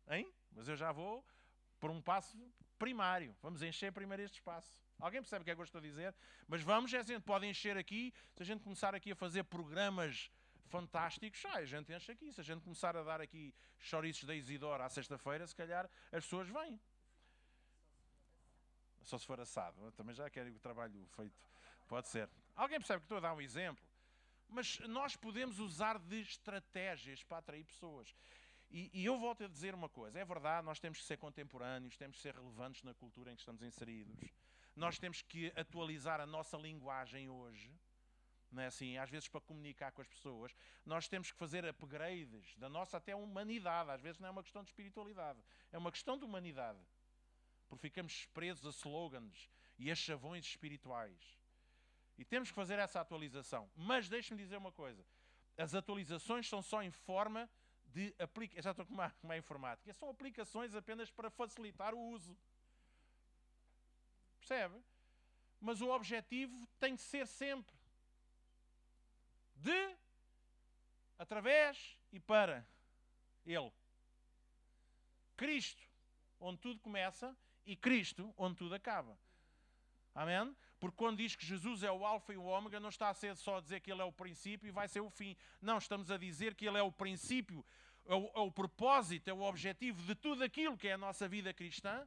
Hein? Mas eu já vou por um passo primário. Vamos encher primeiro este espaço. Alguém percebe o que é que eu estou a dizer? Mas vamos, a gente pode encher aqui, se a gente começar aqui a fazer programas fantásticos, a gente enche aqui. Se a gente começar a dar aqui chouriços da Isidora à sexta-feira, se calhar as pessoas vêm. Só se for assado. Eu também já quero o trabalho feito. Pode ser. Alguém percebe que estou a dar um exemplo? Mas nós podemos usar de estratégias para atrair pessoas. E eu volto a dizer uma coisa. É verdade, nós temos que ser contemporâneos, temos que ser relevantes na cultura em que estamos inseridos. Nós temos que atualizar a nossa linguagem hoje. Não é assim? Às vezes para comunicar com as pessoas. Nós temos que fazer upgrades da nossa até humanidade. Às vezes não é uma questão de espiritualidade. É uma questão de humanidade. Porque ficamos presos a slogans e a chavões espirituais. E temos que fazer essa atualização. Mas deixe-me dizer uma coisa. As atualizações são só em forma de aplicação. Já estou como a informática. São aplicações apenas para facilitar o uso. Percebe? Mas o objetivo tem que ser sempre de, através e para Ele. Cristo, onde tudo começa, e Cristo, onde tudo acaba. Amém? Porque quando diz que Jesus é o alfa e o ômega, não está a ser só a dizer que Ele é o princípio e vai ser o fim. Não, estamos a dizer que Ele é o princípio, é o propósito, é o objetivo de tudo aquilo que é a nossa vida cristã.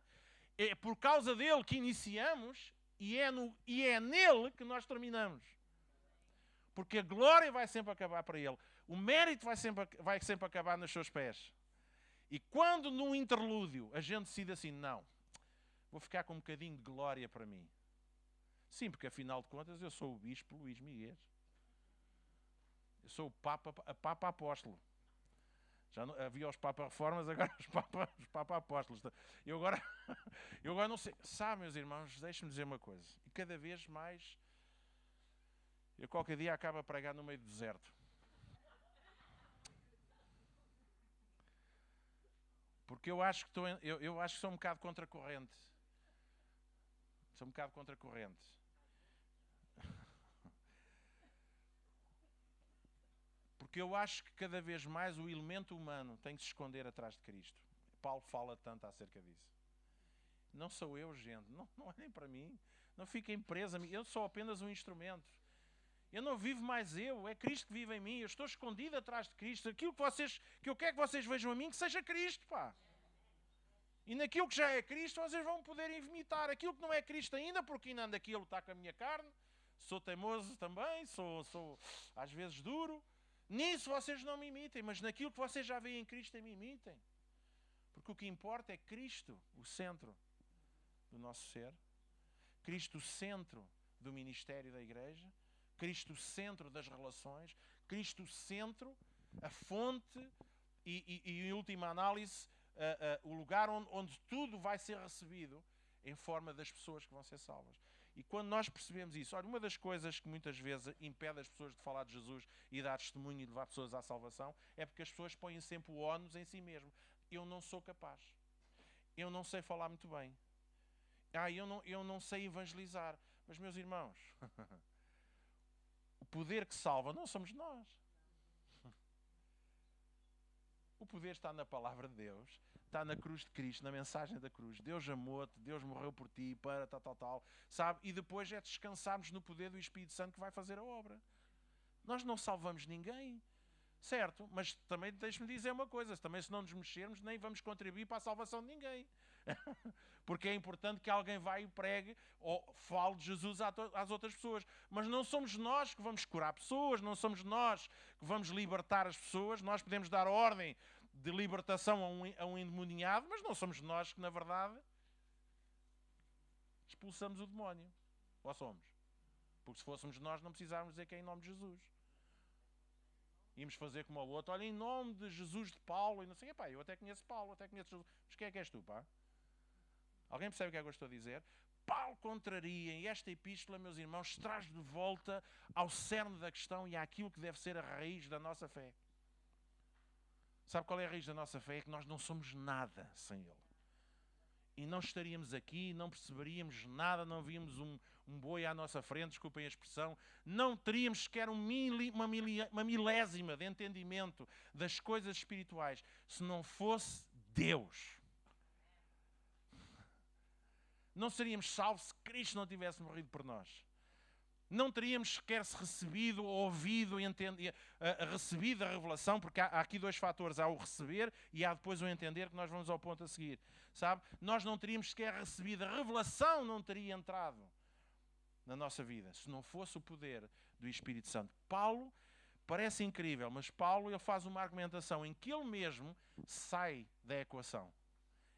É por causa dele que iniciamos e é nele que nós terminamos. Porque a glória vai sempre acabar para Ele. O mérito vai sempre acabar nos seus pés. E quando no interlúdio a gente decide assim, não, vou ficar com um bocadinho de glória para mim. Sim, porque afinal de contas eu sou o Bispo Luís Miguel. Eu sou o Papa Apóstolo. Já não, havia os Papa Reformas, agora os Papa Apóstolos. Eu agora não sei. Sabe, meus irmãos, deixem-me dizer uma coisa. E cada vez mais, eu qualquer dia acabo a pregar no meio do deserto. Porque eu acho que sou um bocado contracorrente. Sou um bocado contracorrente. Porque eu acho que cada vez mais o elemento humano tem que se esconder atrás de Cristo. Paulo fala tanto acerca disso. Não sou eu, gente. Não olhem para mim. Não fiquem presos a mim. Eu sou apenas um instrumento. Eu não vivo mais eu. É Cristo que vive em mim. Eu estou escondido atrás de Cristo. Aquilo que eu quero que vocês vejam a mim, que seja Cristo, pá. E naquilo que já é Cristo, vocês vão poder imitar. Aquilo que não é Cristo ainda, porque ainda ando aqui a lutar com a minha carne. Sou teimoso também. Sou às vezes duro. Nisso vocês não me imitem, mas naquilo que vocês já veem em Cristo, me imitem. Porque o que importa é Cristo, o centro do nosso ser. Cristo, o centro do ministério da igreja. Cristo, o centro das relações. Cristo, o centro, a fonte e em última análise, o lugar onde tudo vai ser recebido em forma das pessoas que vão ser salvas. E quando nós percebemos isso, olha, uma das coisas que muitas vezes impede as pessoas de falar de Jesus e dar testemunho e de levar pessoas à salvação é porque as pessoas põem sempre o ónus em si mesmo. Eu não sou capaz. Eu não sei falar muito bem. Eu não sei evangelizar. Mas, meus irmãos, o poder que salva não somos nós. O poder está na palavra de Deus, está na cruz de Cristo, na mensagem da cruz. Deus amou-te, Deus morreu por ti, para tal, sabe? E depois é descansarmos no poder do Espírito Santo que vai fazer a obra. Nós não salvamos ninguém, certo? Mas também deixe-me dizer uma coisa, também se não nos mexermos, nem vamos contribuir para a salvação de ninguém. Porque é importante que alguém vá e pregue ou fale de Jesus às outras pessoas. Mas não somos nós que vamos curar pessoas, não somos nós que vamos libertar as pessoas. Nós podemos dar ordem de libertação a um endemoniado, mas não somos nós que, na verdade, expulsamos o demónio. Ou somos? Porque se fôssemos nós, não precisávamos dizer que é em nome de Jesus. Íamos fazer como o outro. Olha, em nome de Jesus de Paulo, e não sei, pá, eu até conheço Paulo, até conheço Jesus. Mas quem é que és tu, pá? Alguém percebe o que é que eu estou a dizer? Paulo contraria, e esta epístola, meus irmãos, traz de volta ao cerne da questão e àquilo que deve ser a raiz da nossa fé. Sabe qual é a raiz da nossa fé? É que nós não somos nada sem Ele. E não estaríamos aqui, não perceberíamos nada, não víamos um boi à nossa frente, desculpem a expressão, não teríamos sequer uma milésima de entendimento das coisas espirituais se não fosse Deus. Não seríamos salvos se Cristo não tivesse morrido por nós. Não teríamos sequer recebido, ouvido, recebido a revelação, porque há aqui dois fatores. Há o receber e há depois o entender, que nós vamos ao ponto a seguir. Sabe? Nós não teríamos sequer recebido, a revelação não teria entrado na nossa vida, se não fosse o poder do Espírito Santo. Paulo, parece incrível, mas Paulo ele faz uma argumentação em que ele mesmo sai da equação.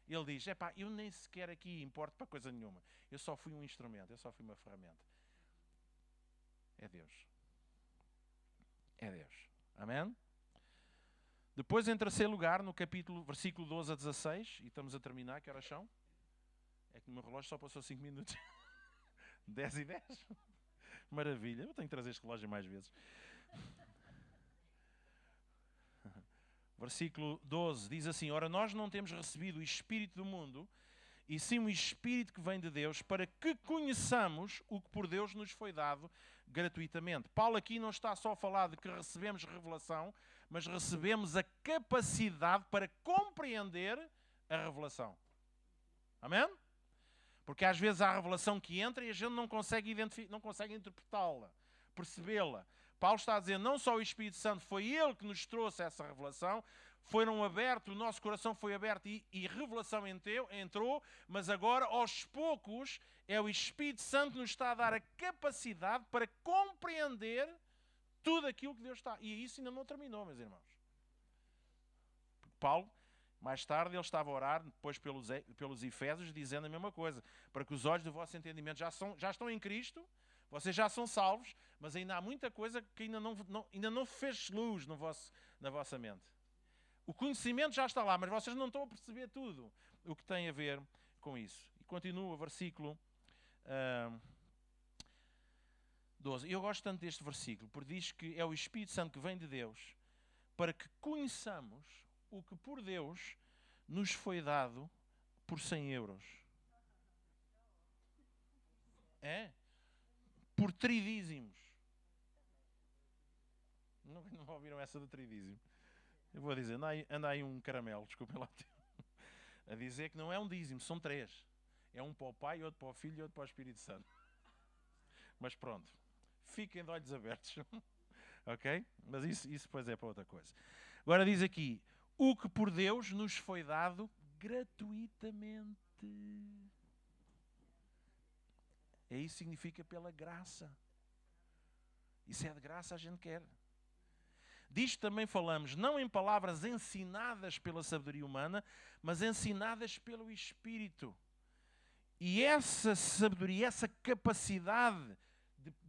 Ele diz, eu nem sequer aqui importo para coisa nenhuma. Eu só fui um instrumento, eu só fui uma ferramenta. É Deus. É Deus. Amém? Depois, em terceiro lugar, no capítulo, versículo 12 a 16, e estamos a terminar, que horas são? É que no meu relógio só passou 5 minutos. 10 e 10. Maravilha. Eu tenho que trazer este relógio mais vezes. Versículo 12 diz assim: ora, nós não temos recebido o Espírito do mundo, e sim o Espírito que vem de Deus, para que conheçamos o que por Deus nos foi dado gratuitamente. Paulo aqui não está só a falar de que recebemos revelação, mas recebemos a capacidade para compreender a revelação. Amém? Porque às vezes há a revelação que entra e a gente não consegue interpretá-la, percebê-la. Paulo está a dizer, não só o Espírito Santo, foi ele que nos trouxe essa revelação, foram abertos, o nosso coração foi aberto e revelação entrou, mas agora, aos poucos, é o Espírito Santo que nos está a dar a capacidade para compreender tudo aquilo que Deus está. E isso ainda não terminou, meus irmãos. Paulo, mais tarde, ele estava a orar, depois pelos Efésios, dizendo a mesma coisa, para que os olhos do vosso entendimento já estão em Cristo, vocês já são salvos, mas ainda há muita coisa que ainda não fez luz na vossa mente. O conhecimento já está lá, mas vocês não estão a perceber tudo o que tem a ver com isso. E continua o versículo 12. Eu gosto tanto deste versículo, porque diz que é o Espírito Santo que vem de Deus para que conheçamos o que por Deus nos foi dado por 100 euros. É? Por tridízimos. Não ouviram essa do tridízimo? Eu vou dizer, anda aí um caramelo, desculpem lá. A dizer que não é um dízimo, são 3. É um para o Pai, outro para o Filho e outro para o Espírito Santo. Mas pronto, fiquem de olhos abertos. Ok? Mas isso depois é para outra coisa. Agora diz aqui, o que por Deus nos foi dado gratuitamente. Isso significa pela graça. Isso é de graça, a gente quer. Disto também falamos, não em palavras ensinadas pela sabedoria humana, mas ensinadas pelo Espírito. E essa sabedoria, essa capacidade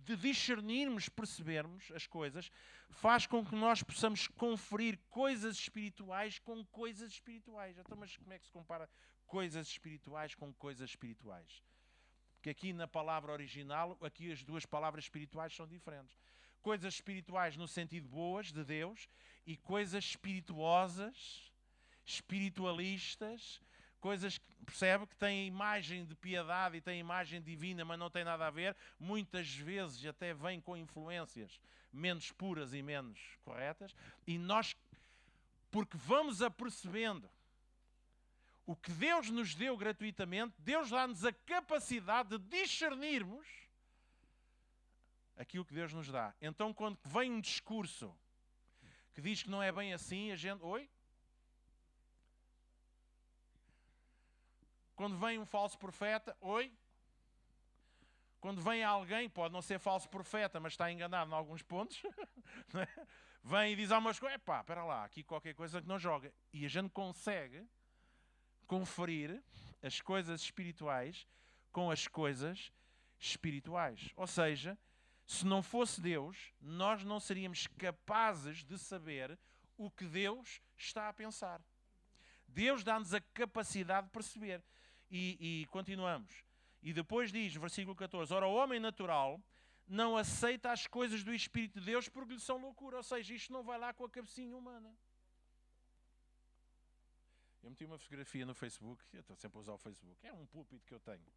de discernirmos, percebermos as coisas, faz com que nós possamos conferir coisas espirituais com coisas espirituais. Então, mas como é que se compara coisas espirituais com coisas espirituais? Porque aqui na palavra original, aqui as duas palavras espirituais são diferentes. Coisas espirituais no sentido boas, de Deus, e coisas espirituosas, espiritualistas, coisas que, percebe, que têm imagem de piedade e têm imagem divina, mas não têm nada a ver. Muitas vezes até vêm com influências menos puras e menos corretas. E nós, porque vamos apercebendo o que Deus nos deu gratuitamente, Deus dá-nos a capacidade de discernirmos aquilo que Deus nos dá. Então, quando vem um discurso que diz que não é bem assim, a gente... Oi? Quando vem um falso profeta, oi? Quando vem alguém, pode não ser falso profeta, mas está enganado em alguns pontos, vem e diz algumas coisas, espera lá, aqui qualquer coisa que não joga. E a gente consegue conferir as coisas espirituais com as coisas espirituais. Ou seja, se não fosse Deus, nós não seríamos capazes de saber o que Deus está a pensar. Deus dá-nos a capacidade de perceber. E continuamos. E depois diz, versículo 14, ora, o homem natural não aceita as coisas do Espírito de Deus porque lhe são loucura. Ou seja, isto não vai lá com a cabecinha humana. Eu meti uma fotografia no Facebook, eu estou sempre a usar o Facebook, é um púlpito que eu tenho.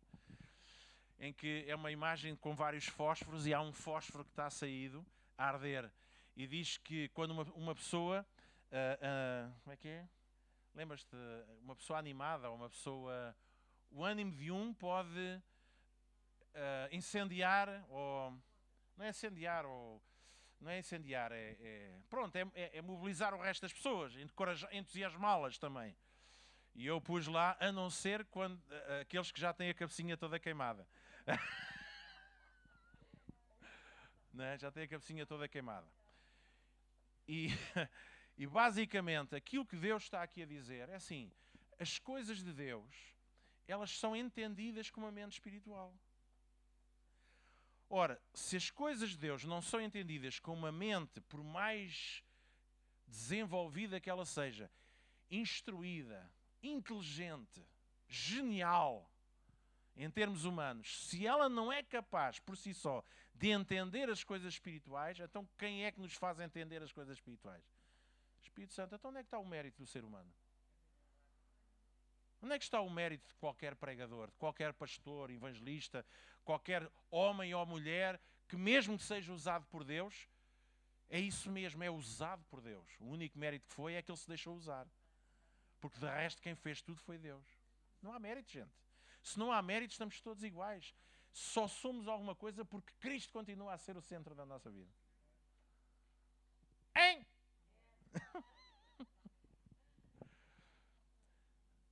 em que é uma imagem com vários fósforos e há um fósforo que está saído a arder. E diz que quando uma pessoa, como é que é? Lembras-te, uma pessoa animada ou uma pessoa, o ânimo de um pode incendiar, ou não é incendiar, ou não é incendiar, pronto, é mobilizar o resto das pessoas, entusiasmá-las também. E eu pus lá, a não ser quando aqueles que já têm a cabecinha toda queimada. Né? Já têm a cabecinha toda queimada. E, e basicamente aquilo que Deus está aqui a dizer é assim: as coisas de Deus, elas são entendidas com uma mente espiritual. Ora, se as coisas de Deus não são entendidas com uma mente, por mais desenvolvida que ela seja, instruída, inteligente, genial, em termos humanos, se ela não é capaz, por si só, de entender as coisas espirituais, então quem é que nos faz entender as coisas espirituais? Espírito Santo. Então onde é que está o mérito do ser humano? Onde é que está o mérito de qualquer pregador, de qualquer pastor, evangelista, qualquer homem ou mulher que, mesmo que seja usado por Deus, é isso mesmo, é usado por Deus. O único mérito que foi é que ele se deixou usar. Porque de resto quem fez tudo foi Deus. Não há mérito, gente. Se não há mérito, estamos todos iguais. Só somos alguma coisa porque Cristo continua a ser o centro da nossa vida. Hein?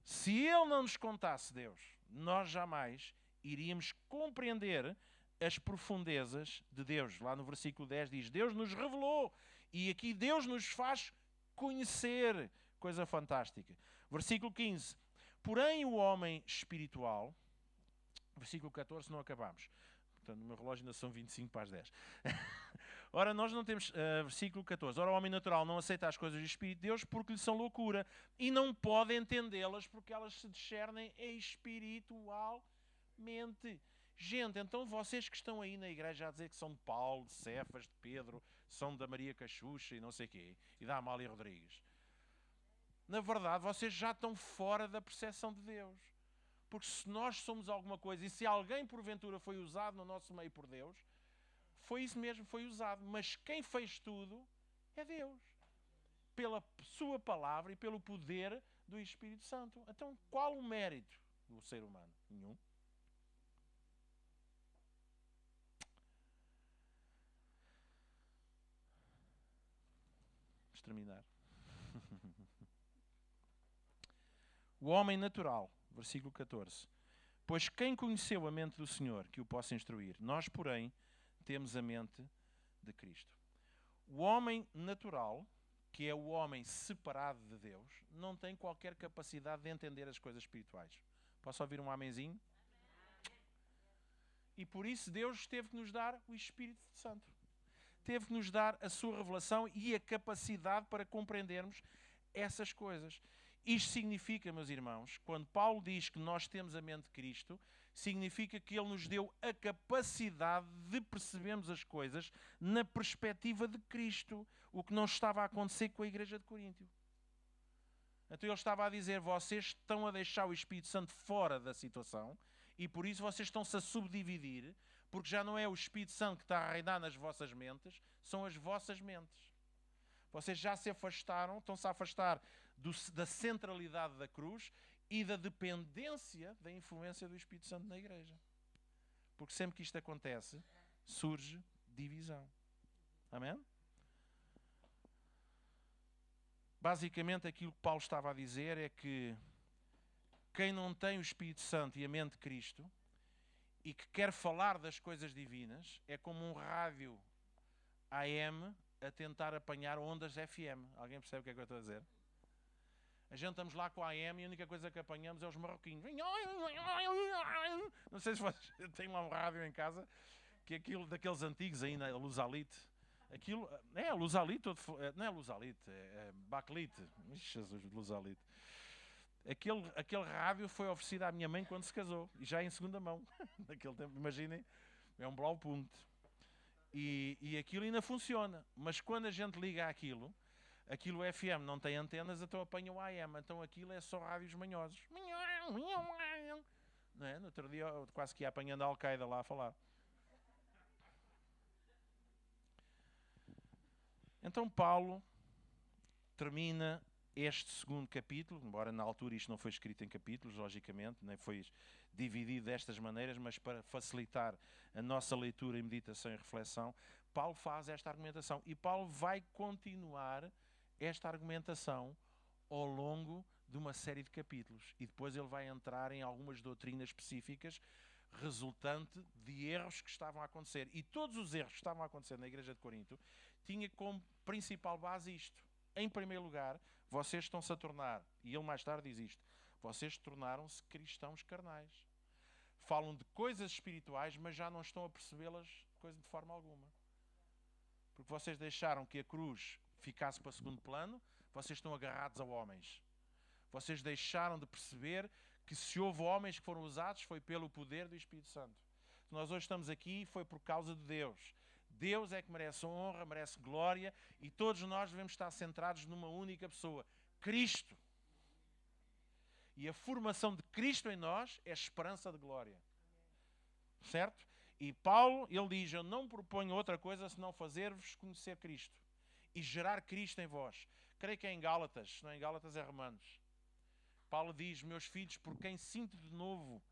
Se Ele não nos contasse Deus, nós jamais iríamos compreender as profundezas de Deus. Lá no versículo 10 diz, Deus nos revelou. E aqui Deus nos faz conhecer. Coisa fantástica. Versículo 15. Porém o homem espiritual... Versículo 14 não acabamos. Portanto, no meu relógio ainda são 25 para as 10. Ora, nós não temos... versículo 14. Ora, o homem natural não aceita as coisas do Espírito de Deus porque lhe são loucura. E não pode entendê-las porque elas se discernem espiritualmente. Gente, então vocês que estão aí na igreja a dizer que são de Paulo, de Cefas, de Pedro, são da Maria Cachucha e não sei o quê, e da Amália Rodrigues. Na verdade, vocês já estão fora da percepção de Deus. Porque se nós somos alguma coisa, e se alguém porventura foi usado no nosso meio por Deus, foi isso mesmo, foi usado. Mas quem fez tudo é Deus. Pela sua palavra e pelo poder do Espírito Santo. Então, qual o mérito do ser humano? Nenhum. Vamos terminar. O homem natural, versículo 14. Pois quem conheceu a mente do Senhor que o possa instruir? Nós, porém, temos a mente de Cristo. O homem natural, que é o homem separado de Deus, não tem qualquer capacidade de entender as coisas espirituais. Posso ouvir um amenzinho? E por isso Deus teve que nos dar o Espírito Santo. Teve que nos dar a sua revelação e a capacidade para compreendermos essas coisas. Isto significa, meus irmãos, quando Paulo diz que nós temos a mente de Cristo, significa que Ele nos deu a capacidade de percebermos as coisas na perspectiva de Cristo, o que não estava a acontecer com a igreja de Coríntio. Então ele estava a dizer, vocês estão a deixar o Espírito Santo fora da situação e por isso vocês estão-se a subdividir, porque já não é o Espírito Santo que está a reinar nas vossas mentes, são as vossas mentes. Vocês já se afastaram, estão-se a afastar da centralidade da cruz e da dependência da influência do Espírito Santo na igreja. Porque sempre que isto acontece, surge divisão. Amém? Basicamente, aquilo que Paulo estava a dizer é que quem não tem o Espírito Santo e a mente de Cristo e que quer falar das coisas divinas é como um rádio AM a tentar apanhar ondas FM. Alguém percebe o que é que eu estou a dizer? A gente estamos lá com a AM e a única coisa que apanhamos é os marroquinos. Não sei se vocês têm lá um rádio em casa, que é aquilo daqueles antigos ainda, a Luzalite. Aquilo, é a Luzalite, não é Luzalite, é Bakelite. Jesus, Luzalite. Aquele rádio foi oferecido à minha mãe quando se casou, e já em segunda mão. Naquele tempo, imaginem, é um Blaupunkt. E aquilo ainda funciona, mas quando a gente liga aquilo FM não tem antenas, então apanha o AM, então aquilo é só rádios manhosos. Não é? No outro dia eu quase que ia apanhando a Al-Qaeda lá a falar. Então Paulo termina este segundo capítulo, embora na altura isto não foi escrito em capítulos, logicamente, nem foi dividido destas maneiras, mas para facilitar a nossa leitura e meditação e reflexão, Paulo faz esta argumentação. E Paulo vai continuar esta argumentação ao longo de uma série de capítulos. E depois ele vai entrar em algumas doutrinas específicas resultante de erros que estavam a acontecer. E todos os erros que estavam a acontecer na igreja de Corinto tinha como principal base isto. Em primeiro lugar, vocês estão-se a tornar, e ele mais tarde diz isto, vocês tornaram-se cristãos carnais. Falam de coisas espirituais, mas já não estão a percebê-las de forma alguma. Porque vocês deixaram que a cruz ficasse para segundo plano, vocês estão agarrados a homens. Vocês deixaram de perceber que se houve homens que foram usados foi pelo poder do Espírito Santo. Se nós hoje estamos aqui foi por causa de Deus. Deus é que merece honra, merece glória e todos nós devemos estar centrados numa única pessoa, Cristo. E a formação de Cristo em nós é esperança de glória. Certo? E Paulo, ele diz, eu não proponho outra coisa senão fazer-vos conhecer Cristo e gerar Cristo em vós. Creio que é em Gálatas, se não é em Gálatas é Romanos. Paulo diz, meus filhos, por quem sinto de novo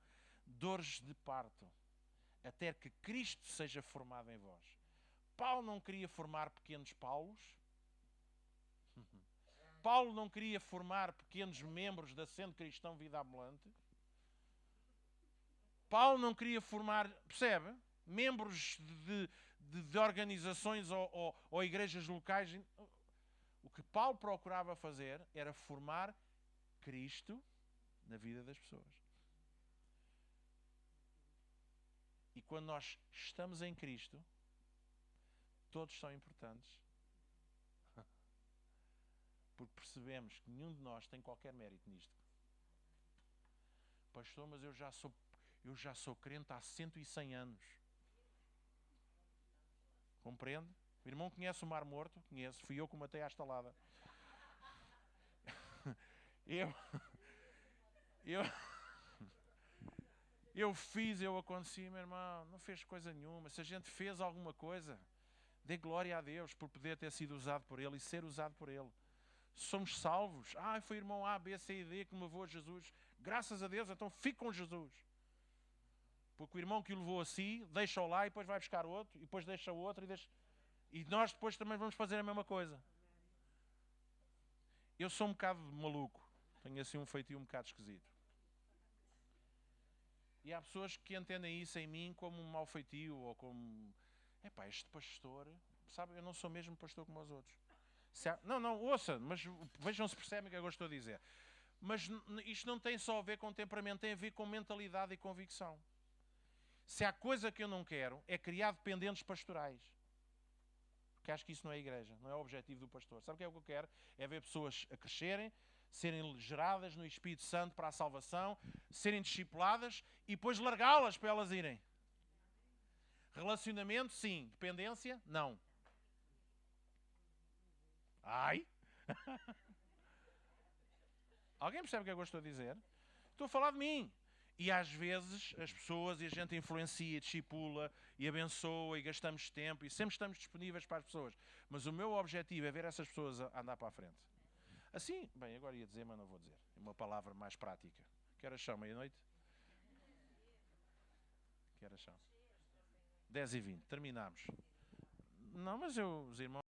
dores de parto, até que Cristo seja formado em vós. Paulo não queria formar pequenos Paulos. Paulo não queria formar pequenos membros da Centro Cristão Vida Ambulante. Paulo não queria formar, percebe? Membros de organizações ou igrejas locais. O que Paulo procurava fazer era formar Cristo na vida das pessoas. E quando nós estamos em Cristo, todos são importantes. Porque percebemos que nenhum de nós tem qualquer mérito nisto. Pastor, mas eu já sou crente há 100 anos. Compreende? O irmão conhece o Mar Morto? Conhece. Fui eu que o matei à estalada. Eu aconteci, meu irmão, não fez coisa nenhuma. Se a gente fez alguma coisa, dê glória a Deus por poder ter sido usado por Ele e ser usado por Ele. Somos salvos. Foi o irmão A, B, C e D que me levou a Jesus. Graças a Deus, então fique com Jesus. Porque o irmão que o levou a si, deixa-o lá e depois vai buscar outro, e depois deixa o outro, e nós depois também vamos fazer a mesma coisa. Eu sou um bocado maluco. Tenho assim um feitio um bocado esquisito. E há pessoas que entendem isso em mim como um mau feitio, ou como... este pastor... Sabe, eu não sou mesmo pastor como os outros. Não, ouça, mas vejam se percebem o que eu estou a dizer. Mas isto não tem só a ver com temperamento, tem a ver com mentalidade e convicção. Se há coisa que eu não quero, é criar dependentes pastorais. Porque acho que isso não é a igreja, não é o objetivo do pastor. Sabe o que é o que eu quero? É ver pessoas a crescerem, serem geradas no Espírito Santo para a salvação, serem discipuladas e depois largá-las para elas irem. Relacionamento, sim. Dependência, não. Alguém percebe o que eu estou a dizer? Estou a falar de mim. E às vezes as pessoas, e a gente influencia, discipula e abençoa e gastamos tempo e sempre estamos disponíveis para as pessoas. Mas o meu objetivo é ver essas pessoas a andar para a frente. Assim, bem, agora ia dizer, mas não vou dizer. É uma palavra mais prática. Que horas são? Meia-noite? Que horas são? 10h20. Terminamos. Não, mas os irmãos